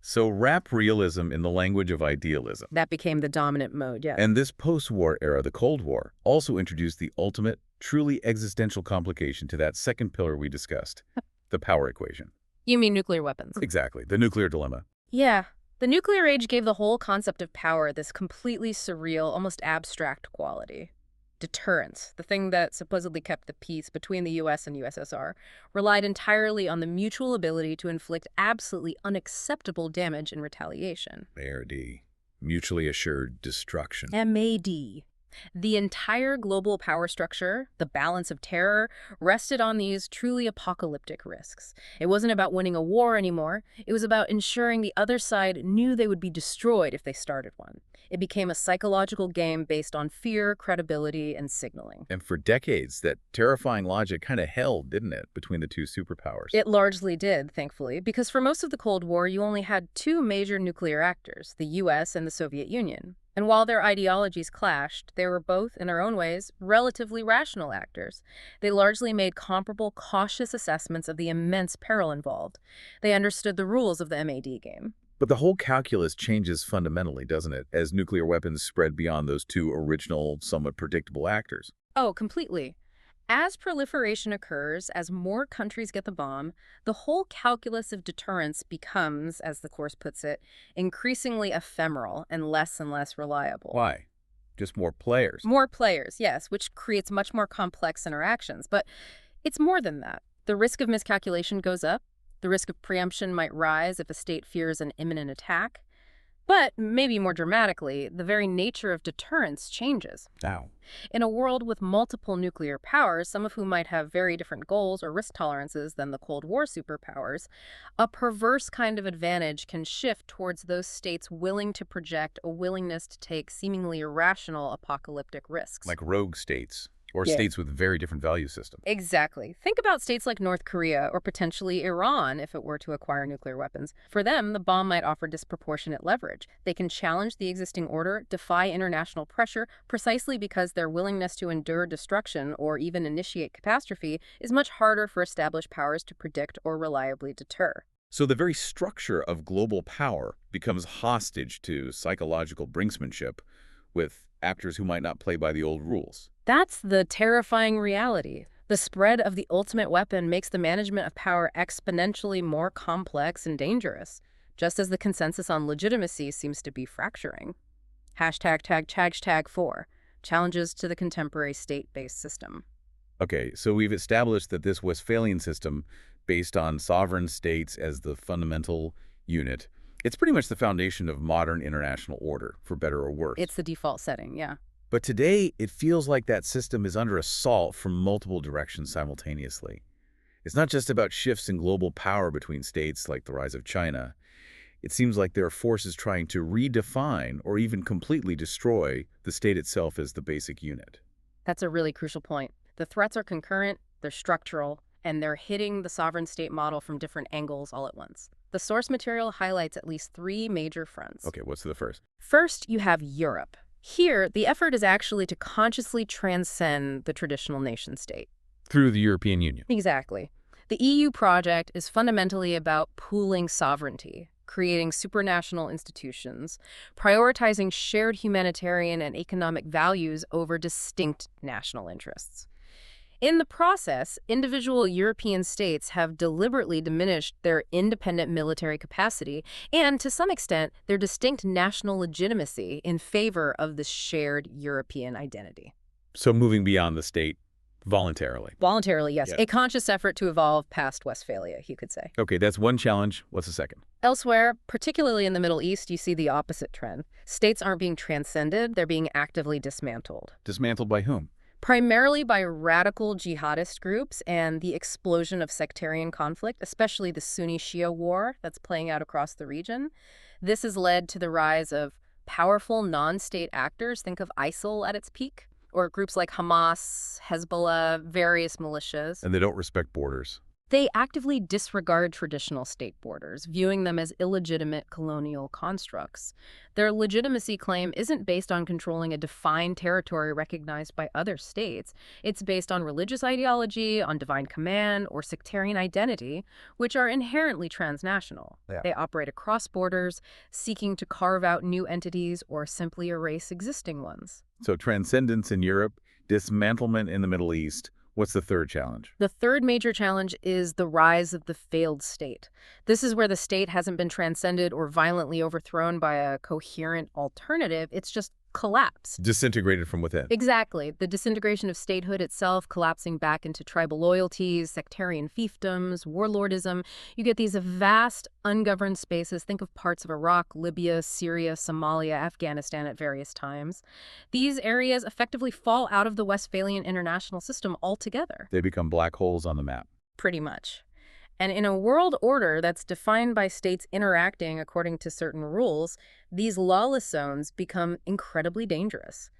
So wrap realism in the language of idealism. That became the dominant mode, yes. And this post-war era, the Cold War, also introduced the ultimate, truly existential complication to that second pillar we discussed, the power equation. You mean nuclear weapons? Exactly, the nuclear dilemma. Yeah. The nuclear age gave the whole concept of power this completely surreal, almost abstract quality. Deterrence, the thing that supposedly kept the peace between the U.S. and USSR, relied entirely on the mutual ability to inflict absolutely unacceptable damage in retaliation. ARD, mutually assured destruction. MAD. The entire global power structure, the balance of terror, rested on these truly apocalyptic risks. It wasn't about winning a war anymore. It was about ensuring the other side knew they would be destroyed if they started one. It became a psychological game based on fear, credibility, and signaling. And for decades, that terrifying logic kind of held, didn't it, between the two superpowers? It largely did, thankfully, because for most of the Cold War, you only had two major nuclear actors, the US and the Soviet Union. And while their ideologies clashed, they were both, in their own ways, relatively rational actors. They largely made comparable, cautious assessments of the immense peril involved. They understood the rules of the MAD game. But the whole calculus changes fundamentally, doesn't it, as nuclear weapons spread beyond those two original, somewhat predictable actors? Oh, completely. As proliferation occurs, as more countries get the bomb, the whole calculus of deterrence becomes, as the course puts it, increasingly ephemeral and less reliable. Why? Just more players. More players, yes, which creates much more complex interactions. But it's more than that. The risk of miscalculation goes up. The risk of preemption might rise if a state fears an imminent attack. But, maybe more dramatically, the very nature of deterrence changes. Now, In a world with multiple nuclear powers, some of whom might have very different goals or risk tolerances than the Cold War superpowers, a perverse kind of advantage can shift towards those states willing to project a willingness to take seemingly irrational apocalyptic risks. like rogue states, or Yeah. states with very different value systems. Exactly. Think about states like North Korea or potentially Iran if it were to acquire nuclear weapons. For them, the bomb might offer disproportionate leverage. They can challenge the existing order, defy international pressure, precisely because their willingness to endure destruction or even initiate catastrophe is much harder for established powers to predict or reliably deter. So the very structure of global power becomes hostage to psychological brinksmanship with actors who might not play by the old rules. That's the terrifying reality. The spread of the ultimate weapon makes the management of power exponentially more complex and dangerous, just as the consensus on legitimacy seems to be fracturing. #4. Challenges to the contemporary state-based system. Okay, so we've established that this Westphalian system, based on sovereign states as the fundamental unit, it's pretty much the foundation of modern international order, for better or worse. It's the default setting, yeah. But today, it feels like that system is under assault from multiple directions simultaneously. It's not just about shifts in global power between states like the rise of China. It seems like there are forces trying to redefine or even completely destroy the state itself as the basic unit. That's a really crucial point. The threats are concurrent, they're structural, and they're hitting the sovereign state model from different angles all at once. The source material highlights at least three major fronts. Okay, what's the first? First, you have Europe. Here, the effort is actually to consciously transcend the traditional nation-state. Through the European Union. Exactly. The EU project is fundamentally about pooling sovereignty, creating supranational institutions, prioritizing shared humanitarian and economic values over distinct national interests. In the process, individual European states have deliberately diminished their independent military capacity and, to some extent, their distinct national legitimacy in favor of the shared European identity. So moving beyond the state voluntarily. Voluntarily, yes. Yeah. A conscious effort to evolve past Westphalia, you could say. Okay, that's one challenge. What's the second? Elsewhere, particularly in the Middle East, you see the opposite trend. States aren't being transcended, they're being actively dismantled. Dismantled by whom? Primarily by radical jihadist groups and the explosion of sectarian conflict, especially the Sunni-Shia war that's playing out across the region. This has led to the rise of powerful non-state actors, think of ISIL at its peak, or groups like Hamas, Hezbollah, various militias. And they don't respect borders. They actively disregard traditional state borders, viewing them as illegitimate colonial constructs. Their legitimacy claim isn't based on controlling a defined territory recognized by other states. It's based on religious ideology, on divine command, or sectarian identity, which are inherently transnational. Yeah. They operate across borders, seeking to carve out new entities or simply erase existing ones. So transcendence in Europe, dismantlement in the Middle East. What's the third challenge? The third major challenge is the rise of the failed state. This is where the state hasn't been transcended or violently overthrown by a coherent alternative. It's just collapsed. Disintegrated from within. Exactly. The disintegration of statehood itself, collapsing back into tribal loyalties, sectarian fiefdoms, warlordism. You get these vast, ungoverned spaces. Think of parts of Iraq, Libya, Syria, Somalia, Afghanistan at various times. These areas effectively fall out of the Westphalian international system altogether. They become black holes on the map. Pretty much. And in a world order that's defined by states interacting according to certain rules, these lawless zones become incredibly dangerous.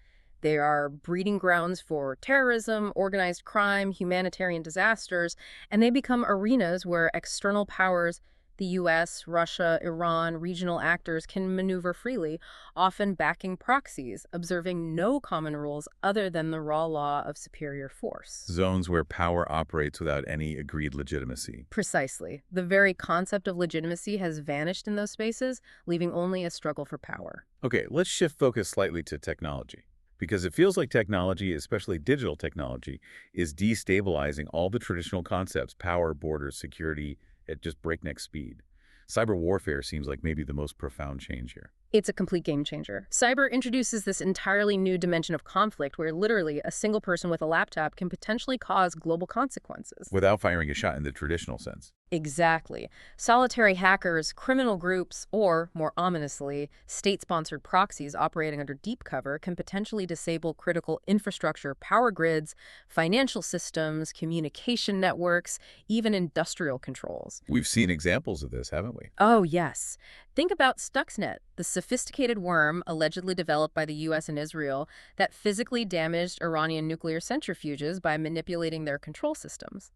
They are breeding grounds for terrorism, organized crime, humanitarian disasters, and they become arenas where external powers, the US, Russia, Iran, regional actors can maneuver freely, often backing proxies, observing no common rules other than the raw law of superior force. Zones where power operates without any agreed legitimacy. Precisely. The very concept of legitimacy has vanished in those spaces, leaving only a struggle for power. Okay, let's shift focus slightly to technology. Because it feels like technology, especially digital technology, is destabilizing all the traditional concepts, power, borders, security, at just breakneck speed. Cyber warfare seems like maybe the most profound change here. It's a complete game changer. Cyber introduces this entirely new dimension of conflict where literally a single person with a laptop can potentially cause global consequences. Without firing a shot in the traditional sense. Exactly. Solitary hackers, criminal groups, or, more ominously, state-sponsored proxies operating under deep cover can potentially disable critical infrastructure, power grids, financial systems, communication networks, even industrial controls. We've seen examples of this, haven't we? Oh, yes. Think about Stuxnet, the sophisticated worm allegedly developed by the US and Israel that physically damaged Iranian nuclear centrifuges by manipulating their control systems.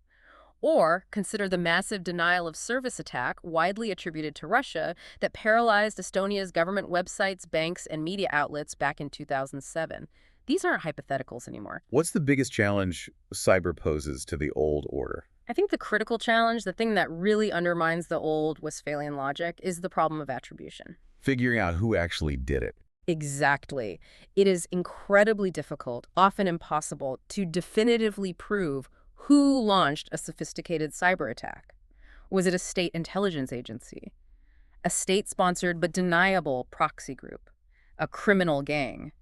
Or consider the massive denial of service attack widely attributed to Russia that paralyzed Estonia's government websites, banks, and media outlets back in 2007. These aren't hypotheticals anymore. What's the biggest challenge cyber poses to the old order? I think the critical challenge, the thing that really undermines the old Westphalian logic, is the problem of attribution. Figuring out who actually did it. Exactly. It is incredibly difficult, often impossible, to definitively prove who launched a sophisticated cyber attack. Was it a state intelligence agency? A state-sponsored but deniable proxy group? A criminal gang?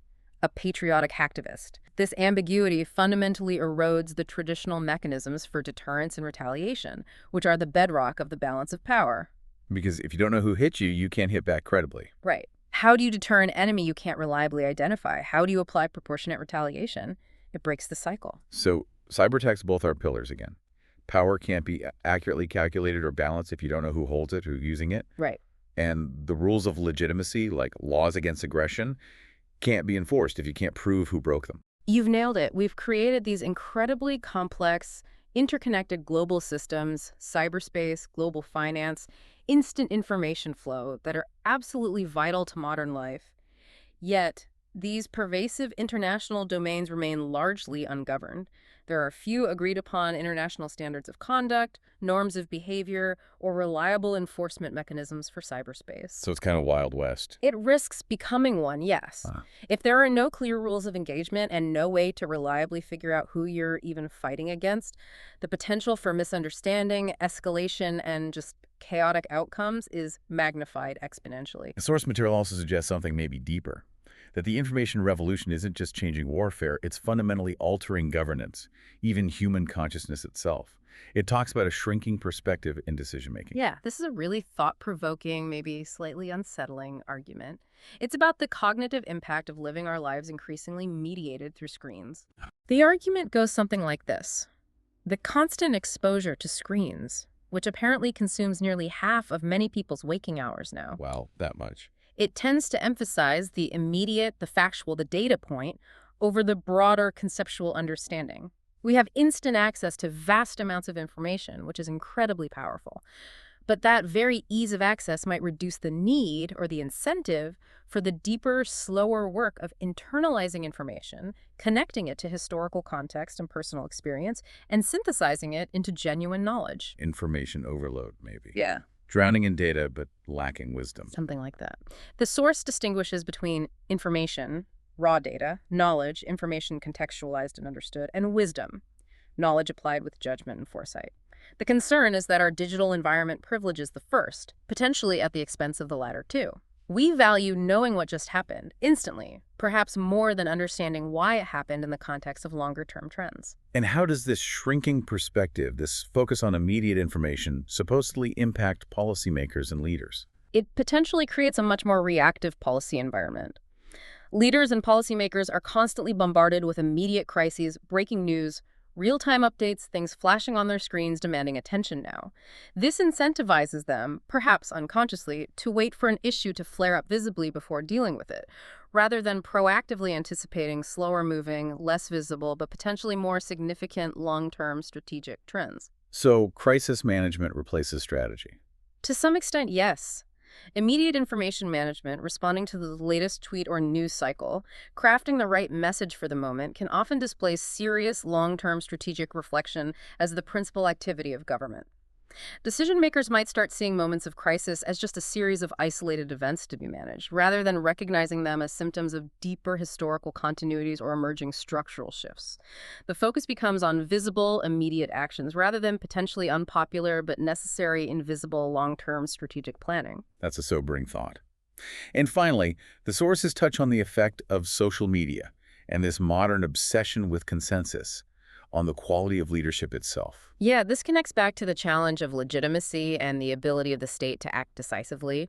A patriotic hacktivist? This ambiguity fundamentally erodes the traditional mechanisms for deterrence and retaliation, which are the bedrock of the balance of power. Because if you don't know who hit you, you can't hit back credibly. Right. How do you deter an enemy you can't reliably identify? How do you apply proportionate retaliation? It breaks the cycle. So cyber attacks both are pillars again. Power can't be accurately calculated or balanced if you don't know who holds it, who's using it. Right. And the rules of legitimacy, like laws against aggression, can't be enforced if you can't prove who broke them. You've nailed it. We've created these incredibly complex, interconnected global systems, cyberspace, global finance, instant information flow that are absolutely vital to modern life. Yet, these pervasive international domains remain largely ungoverned. There are few agreed-upon international standards of conduct, norms of behavior, or reliable enforcement mechanisms for cyberspace. So it's kind of Wild West. It risks becoming one, yes. If there are no clear rules of engagement and no way to reliably figure out who you're even fighting against, the potential for misunderstanding, escalation, and just chaotic outcomes is magnified exponentially. The source material also suggests something maybe deeper. That the information revolution isn't just changing warfare, it's fundamentally altering governance, even human consciousness itself. It talks about a shrinking perspective in decision-making. Yeah, this is a really thought-provoking, maybe slightly unsettling argument. It's about the cognitive impact of living our lives increasingly mediated through screens. The argument goes something like this. The constant exposure to screens, which apparently consumes nearly half of many people's waking hours now. Wow, that much. It tends to emphasize the immediate, the factual, the data point over the broader conceptual understanding. We have instant access to vast amounts of information, which is incredibly powerful. But that very ease of access might reduce the need or the incentive for the deeper, slower work of internalizing information, connecting it to historical context and personal experience, and synthesizing it into genuine knowledge. Information overload, maybe. Yeah. Drowning in data, but lacking wisdom. Something like that. The source distinguishes between information, raw data, knowledge, information contextualized and understood, and wisdom, knowledge applied with judgment and foresight. The concern is that our digital environment privileges the first, potentially at the expense of the latter too. We value knowing what just happened instantly, perhaps more than understanding why it happened in the context of longer-term trends. And how does this shrinking perspective, this focus on immediate information, supposedly impact policymakers and leaders? It potentially creates a much more reactive policy environment. Leaders and policymakers are constantly bombarded with immediate crises, breaking news, real-time updates, things flashing on their screens demanding attention now. This incentivizes them, perhaps unconsciously, to wait for an issue to flare up visibly before dealing with it, rather than proactively anticipating slower-moving, less visible, but potentially more significant long-term strategic trends. So crisis management replaces strategy. To some extent, yes. Immediate information management, responding to the latest tweet or news cycle, crafting the right message for the moment can often displace serious long-term strategic reflection as the principal activity of government. Decision makers might start seeing moments of crisis as just a series of isolated events to be managed, rather than recognizing them as symptoms of deeper historical continuities or emerging structural shifts. The focus becomes on visible, immediate actions, rather than potentially unpopular but necessary, invisible, long-term strategic planning. That's a sobering thought. And finally, the sources touch on the effect of social media and this modern obsession with consensus on the quality of leadership itself. Yeah, this connects back to the challenge of legitimacy and the ability of the state to act decisively.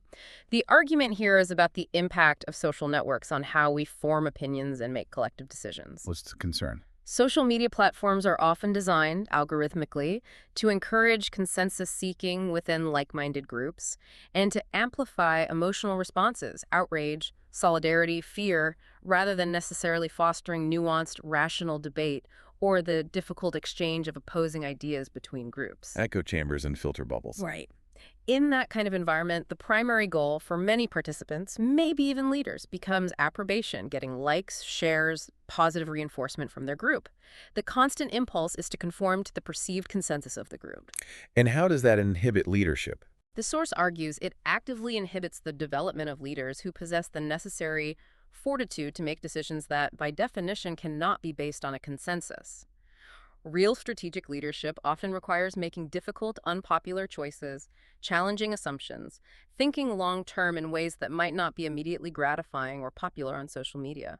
The argument here is about the impact of social networks on how we form opinions and make collective decisions. What's the concern? Social media platforms are often designed, algorithmically, to encourage consensus seeking within like-minded groups and to amplify emotional responses, outrage, solidarity, fear, rather than necessarily fostering nuanced, rational debate or the difficult exchange of opposing ideas between groups. Echo chambers and filter bubbles. Right. In that kind of environment, the primary goal for many participants, maybe even leaders, becomes approbation, getting likes, shares, positive reinforcement from their group. The constant impulse is to conform to the perceived consensus of the group. And how does that inhibit leadership? The source argues it actively inhibits the development of leaders who possess the necessary fortitude to make decisions that, by definition, cannot be based on a consensus. Real strategic leadership often requires making difficult, unpopular choices, challenging assumptions, thinking long-term in ways that might not be immediately gratifying or popular on social media.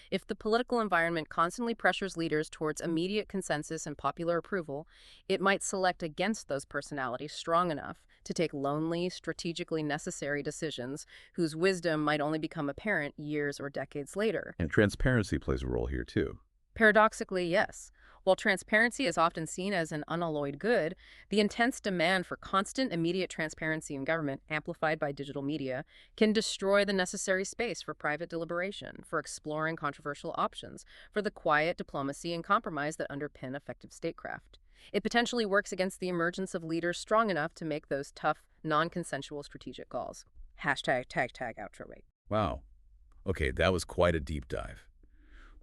If the political environment constantly pressures leaders towards immediate consensus and popular approval, it might select against those personalities strong enough to take lonely, strategically necessary decisions whose wisdom might only become apparent years or decades later. And transparency plays a role here too. Paradoxically, yes. While transparency is often seen as an unalloyed good, the intense demand for constant, immediate transparency in government, amplified by digital media, can destroy the necessary space for private deliberation, for exploring controversial options, for the quiet diplomacy and compromise that underpin effective statecraft. It potentially works against the emergence of leaders strong enough to make those tough, non-consensual strategic calls. Hashtag tag outro rate. Wow. Okay, that was quite a deep dive.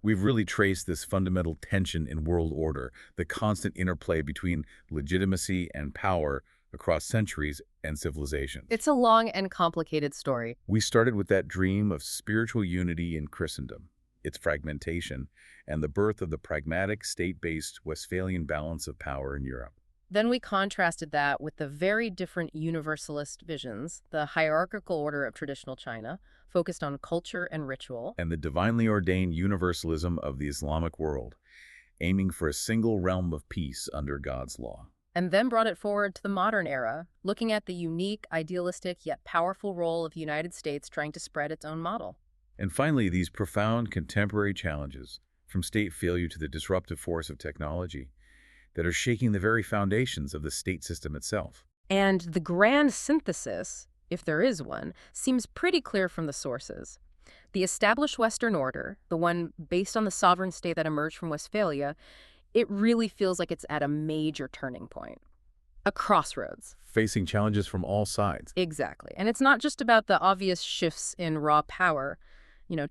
We've really traced this fundamental tension in world order, the constant interplay between legitimacy and power across centuries and civilizations. It's a long and complicated story. We started with that dream of spiritual unity in Christendom, its fragmentation, and the birth of the pragmatic, state-based Westphalian balance of power in Europe. Then we contrasted that with the very different universalist visions, the hierarchical order of traditional China, focused on culture and ritual, And the divinely ordained universalism of the Islamic world, aiming for a single realm of peace under God's law. and then brought it forward to the modern era, looking at the unique, idealistic, yet powerful role of the United States trying to spread its own model. And finally, these profound contemporary challenges, from state failure to the disruptive force of technology, that are shaking the very foundations of the state system itself. And the grand synthesis, if there is one, seems pretty clear from the sources. The established Western order, the one based on the sovereign state that emerged from Westphalia, it really feels like it's at a major turning point. A crossroads. Facing challenges from all sides. Exactly. And it's not just about the obvious shifts in raw power.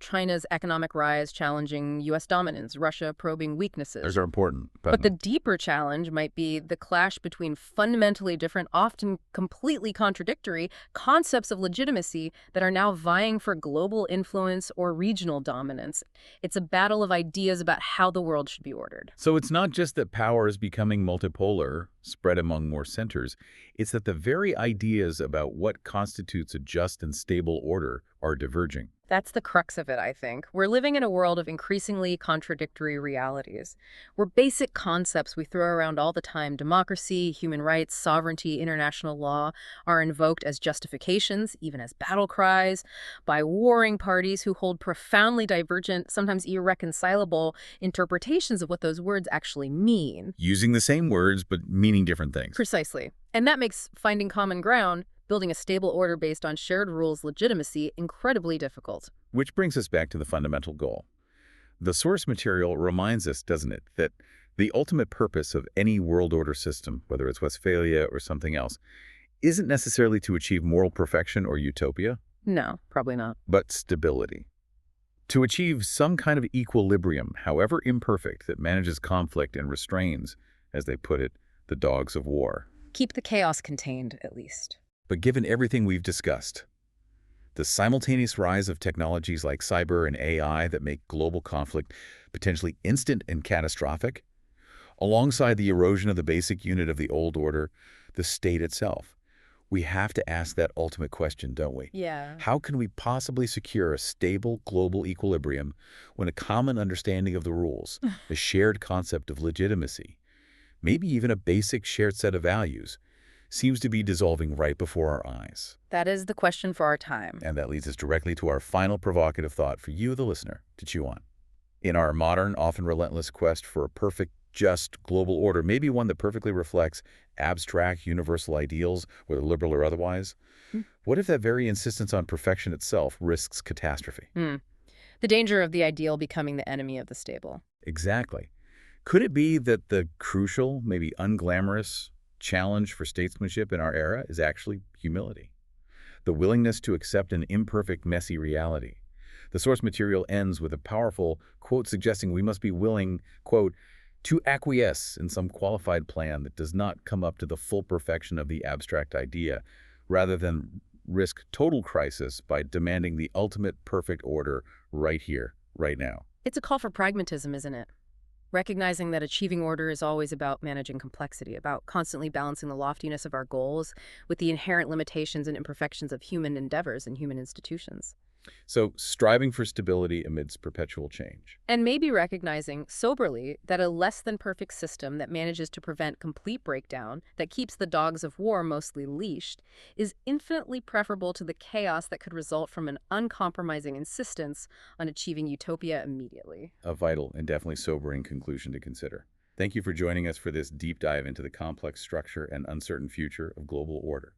China's economic rise challenging U.S. dominance, Russia probing weaknesses. Those are important, But the but deeper challenge might be the clash between fundamentally different, often completely contradictory, concepts of legitimacy that are now vying for global influence or regional dominance. It's a battle of ideas about how the world should be ordered. so it's not just that power is becoming multipolar, spread among more centers. It's that the very ideas about what constitutes a just and stable order are diverging. That's the crux of it, I think. We're living in a world of increasingly contradictory realities, where basic concepts we throw around all the time, democracy, human rights, sovereignty, international law, are invoked as justifications, even as battle cries, by warring parties who hold profoundly divergent, sometimes irreconcilable interpretations of what those words actually mean. Using the same words, but meaning different things. Precisely. And that makes finding common ground, building a stable order based on shared rules legitimacy, incredibly difficult. Which brings us back to the fundamental goal. The source material reminds us, doesn't it, that the ultimate purpose of any world order system, whether it's Westphalia or something else, isn't necessarily to achieve moral perfection or utopia, No, probably not. but stability. To achieve some kind of equilibrium, however imperfect, that manages conflict and restrains, as they put it, the dogs of war. Keep the chaos contained, at least. But given everything we've discussed, the simultaneous rise of technologies like cyber and AI that make global conflict potentially instant and catastrophic, alongside the erosion of the basic unit of the old order, the state itself, we have to ask that ultimate question, don't we? Yeah. How can we possibly secure a stable global equilibrium when a common understanding of the rules, a shared concept of legitimacy, maybe even a basic shared set of values, seems to be dissolving right before our eyes? That is the question for our time. And that leads us directly to our final provocative thought for you, the listener, to chew on. In our modern, often relentless quest for a perfect, just global order, maybe one that perfectly reflects abstract, universal ideals, whether liberal or otherwise, what if that very insistence on perfection itself risks catastrophe? The danger of the ideal becoming the enemy of the stable. Exactly. Could it be that the crucial, maybe unglamorous, challenge for statesmanship in our era is actually humility? The willingness to accept an imperfect, messy reality. The source material ends with a powerful quote suggesting we must be willing, quote, to acquiesce in some qualified plan that does not come up to the full perfection of the abstract idea, rather than risk total crisis by demanding the ultimate perfect order right here, right now. It's a call for pragmatism, isn't it? Recognizing that achieving order is always about managing complexity, about constantly balancing the loftiness of our goals with the inherent limitations and imperfections of human endeavors and human institutions. So, striving for stability amidst perpetual change. And maybe recognizing, soberly, that a less than perfect system that manages to prevent complete breakdown, that keeps the dogs of war mostly leashed, is infinitely preferable to the chaos that could result from an uncompromising insistence on achieving utopia immediately. A vital and definitely sobering conclusion to consider. Thank you for joining us for this deep dive into the complex structure and uncertain future of global order.